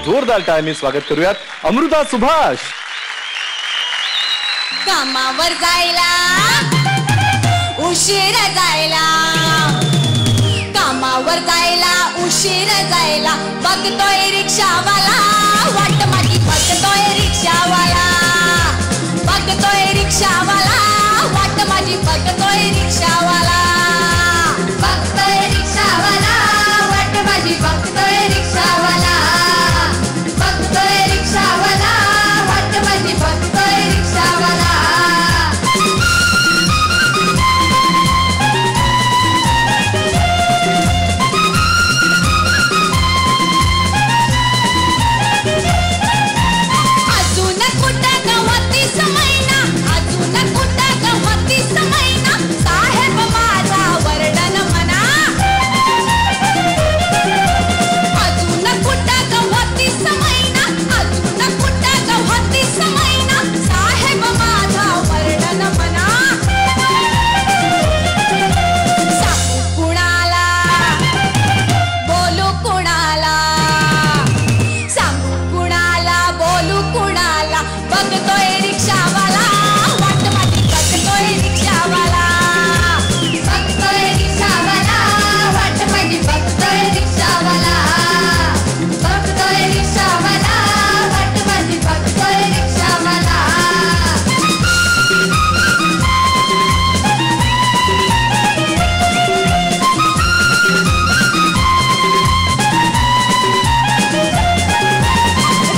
जोरदार टाळ्यांनी स्वागत करूयात अमृता सुभाष. कामावर जायला उशीर जायला, कामावर जायला उशीर जायला, बघतोय रिक्षावाला वाट माझी, बघतोय रिक्षावाला, बघतोय रिक्षावाला वाट माझी, बघतोय रिक्षावाला, बघतोय रिक्षावाला वाट माझी, बघतोय रिक्षावाला, बघतोय रिक्षावाला वाट माझी, बघतोय रिक्षावाला. अजून कुठं गवतीस महिना, अजून कुठं गवतीस महिना, साहेब माझा वर्णन म्हणा. अजून कुठं गवतीस महिना, अजून कुठं गवतीस महिना, साहेब माझा वर्णन म्हणा. सांगू कुणाला, बोलू कुणाला, सांगू कुणाला, बोलू कुणाला, बघतोय रिक्षावाला वाट माझी, बघतोय रिक्षावाला, बघतोय रिक्षावाला वाट माझी, बघतोय रिक्षावाला, बघतोय रिक्षावाला वाट माझी, बघतोय रिक्षावाला.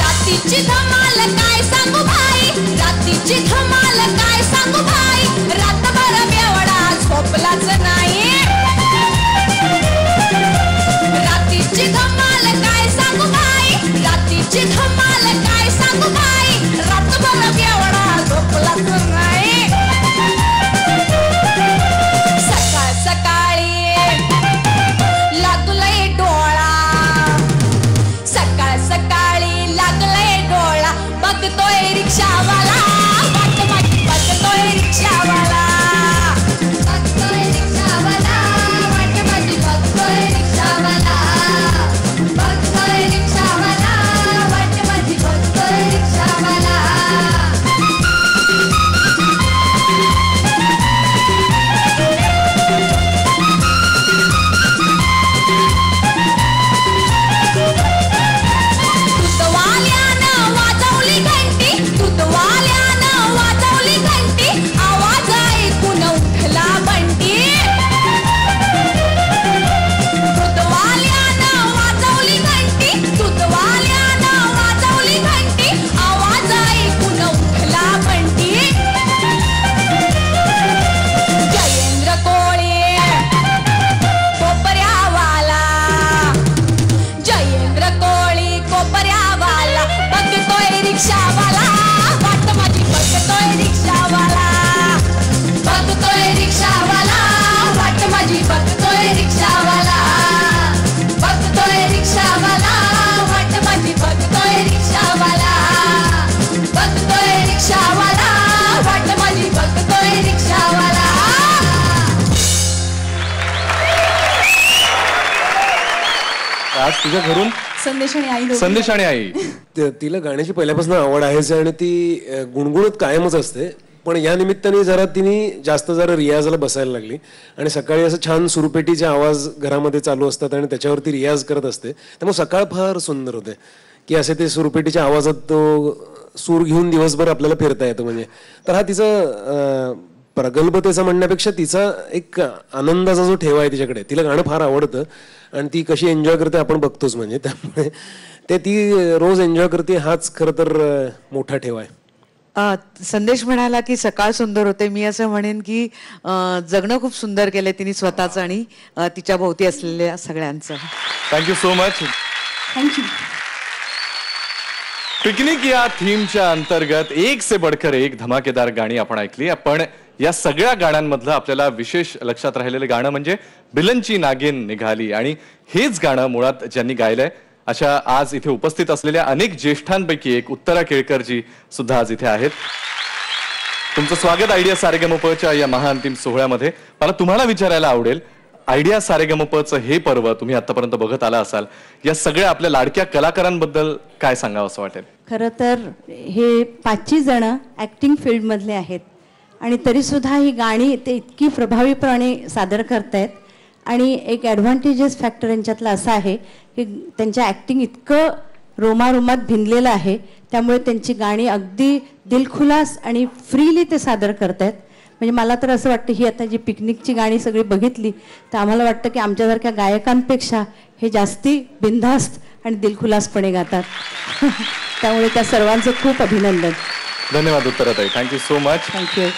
रात्रीची धमाल काय सांगू भाई, रात्रीची धमाल काय सांगू भाई, रातभर बेवडा झोपलाच नाही. रात्रीची धमाल काय सांगू भाई, रात्रीची धमाल काय सांगू भाई, रातभर बेवडा झोपलाच नाही. सकाळ सकाळी लागलंय डोळा, सकाळ सकाळी लागलंय डोळा, बघतोय रिक्षावाला वाट माझी, बघतोय रिक्षावाला, बघतोय रिक्षावाला वाट माझी, बघतोय रिक्षावाला, बघतोय रिक्षावाला वाट माझी, बघतोय रिक्षावाला. दूधवाल्यानं वाजवली घंटी, दूधवाल्यानं वाजवली घंटी, आवाज ऐकून उठला बंटी. दूधवाल्यानं वाजवली घंटी, दूधवाल्यानं वाजवली घंटी, आवाज ऐकून उठला बंटी. जयेंद्र कोळे कोपऱ्यावाला, जयेंद्र कोळी कोपऱ्यावाला, बघतोय रिक्षावाला वाट माझी, बघतोय रिक्षावाला, बघतोय रिक्षावाला वाट माझी, बघतोय रिक्षावाला, बघतोय रिक्षावाला वाट माझी, बघतोय रिक्षावाला, बघतोय रिक्षावाला वाट माझी, बघतोय रिक्षावाला. आज तुझ्या घरून संदेश आणि आई दोघं. संदेश आणि आई. तिला गाण्याची पहिल्यापासून आवड आहेच आणि ती गुणगुणत कायमच असते. पण या निमित्ताने जरा तिने जास्त जरा रियाजला बसायला लागली आणि सकाळी असं छान सुरपेटीचे आवाज घरामध्ये चालू असतात आणि त्याच्यावरती रियाज करत असते. त्यामुळे सकाळ फार सुंदर होते की असे ते सुरपेटीच्या आवाजात तो सूर घेऊन दिवसभर आपल्याला फिरता येतं. म्हणजे तर हा तिचा प्रगल्भतेचा म्हणण्यापेक्षा तिचा एक आनंदाचा जो ठेवा आहे तिच्याकडे, तिला गाणं फार आवडतं आणि ती कशी एन्जॉय करते आपण बघतोच. म्हणजे त्यामुळे ते ती रोज एन्जॉय करते, हाच खरं तर मोठा ठेवा आहे. संदेश म्हणाला की सकाळ सुंदर होते. मी असं म्हणेन की जगणं खूप सुंदर केलंय तिने स्वतःचं आणि तिच्या भोवती असलेल्या सगळ्यांचं. Thank you so much. Thank you. Picnic या थीमच्या अंतर्गत एक से बढ़कर एक धमाकेदार गाणी आपण ऐकली. पण या सगळ्या गाण्यांमधलं आपल्याला विशेष लक्षात राहिलेलं गाणं म्हणजे बिलनची नागिन निघाली. आणि हेच गाणं मुळात ज्यांनी गायलंय अशा आज इथे उपस्थित असलेल्या अनेक ज्येष्ठांपैकी एक उत्तरा केळकरजी सुद्धा आज इथे आहेत. तुमचं स्वागत आयडिया सारेगमपच्या या महाअंतिम सोहळ्यामध्ये. मला तुम्हाला विचारायला आवडेल, आयडिया सारेगमपचं हे पर्व तुम्ही आतापर्यंत बघत आला असाल, या सगळ्या आपल्या लाडक्या कलाकारांबद्दल काय सांगावं असं वाटेल? खरं तर हे 5 जण ॲक्टिंग फील्डमधले आहेत आणि तरीसुद्धा ही गाणी ते इतकी प्रभावीपणे सादर करतायत. आणि एक ॲडव्हान्टेजेस फॅक्टर यांच्यातला असा आहे की त्यांच्या ॲक्टिंग इतकं रोमारोमात भिनलेलं आहे, त्यामुळे त्यांची गाणी अगदी दिलखुलास आणि फ्रीली ते सादर करतायत. म्हणजे मला तर असं वाटतं ही आता जी पिकनिकची गाणी सगळी बघितली तर आम्हाला वाटतं की आमच्यासारख्या गायकांपेक्षा हे जास्ती बिनधास्त आणि दिलखुलासपणे गातात. त्यामुळे त्या सर्वांचं खूप अभिनंदन. धन्यवाद उत्तराताई. Thank you so much. थँक्यू.